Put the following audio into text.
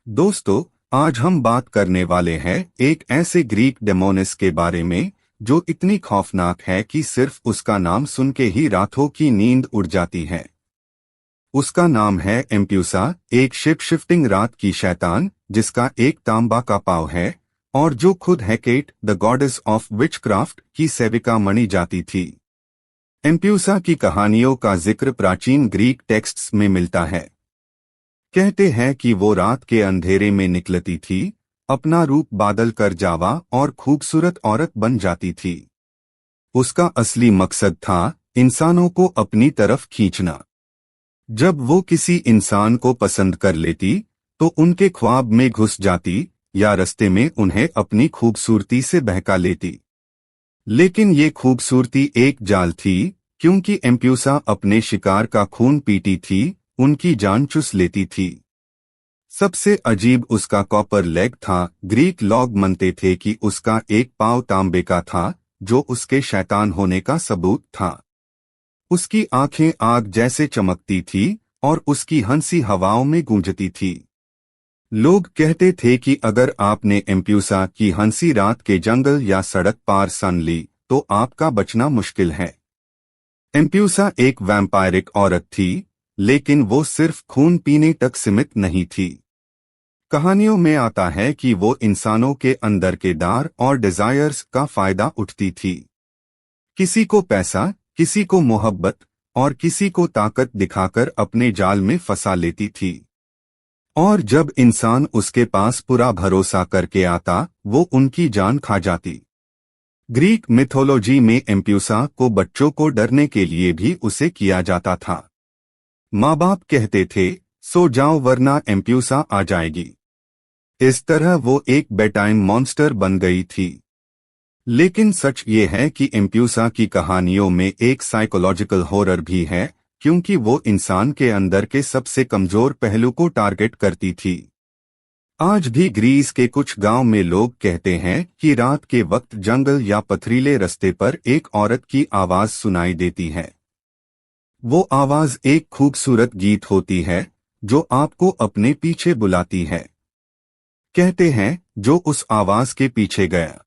दोस्तों, आज हम बात करने वाले हैं एक ऐसे ग्रीक डेमोनिस के बारे में जो इतनी खौफनाक है कि सिर्फ उसका नाम सुन के ही रातों की नींद उड़ जाती है। उसका नाम है एम्प्यूसा, एक शिप शिफ्टिंग रात की शैतान जिसका एक तांबा का पाँव है और जो खुद Hecate the goddess of witchcraft की सेविका मनी जाती थी। एम्प्यूसा की कहानियों का जिक्र प्राचीन ग्रीक टेक्स्ट्स में मिलता है। कहते हैं कि वो रात के अंधेरे में निकलती थी, अपना रूप बादल कर जावा और खूबसूरत औरत बन जाती थी। उसका असली मकसद था इंसानों को अपनी तरफ खींचना। जब वो किसी इंसान को पसंद कर लेती तो उनके ख्वाब में घुस जाती या रास्ते में उन्हें अपनी खूबसूरती से बहका लेती। लेकिन ये खूबसूरती एक जाल थी, क्योंकि एम्प्यूसा अपने शिकार का खून पीती थी, उनकी जान चुस लेती थी। सबसे अजीब उसका कॉपर लेग था। ग्रीक लोग मानते थे कि उसका एक पाँव तांबे का था, जो उसके शैतान होने का सबूत था। उसकी आंखें आग जैसे चमकती थी और उसकी हंसी हवाओं में गूंजती थी। लोग कहते थे कि अगर आपने एम्प्यूसा की हंसी रात के जंगल या सड़क पार सुन ली तो आपका बचना मुश्किल है। एम्प्यूसा एक वैम्पायरिक औरत थी, लेकिन वो सिर्फ खून पीने तक सीमित नहीं थी। कहानियों में आता है कि वो इंसानों के अंदर के डर और डिजायर्स का फायदा उठती थी। किसी को पैसा, किसी को मोहब्बत और किसी को ताकत दिखाकर अपने जाल में फंसा लेती थी। और जब इंसान उसके पास पूरा भरोसा करके आता, वो उनकी जान खा जाती। ग्रीक मिथोलॉजी में एम्प्यूसा को बच्चों को डरने के लिए भी उसे किया जाता था। माँ बाप कहते थे, सो जाओ वरना एम्प्यूसा आ जाएगी। इस तरह वो एक बेटाइम मॉन्स्टर बन गई थी। लेकिन सच ये है कि एम्प्यूसा की कहानियों में एक साइकोलॉजिकल हॉरर भी है, क्योंकि वो इंसान के अंदर के सबसे कमजोर पहलू को टारगेट करती थी। आज भी ग्रीस के कुछ गांव में लोग कहते हैं कि रात के वक्त जंगल या पथरीले रास्ते पर एक औरत की आवाज सुनाई देती है। वो आवाज एक खूबसूरत गीत होती है जो आपको अपने पीछे बुलाती है। कहते हैं, जो उस आवाज के पीछे गया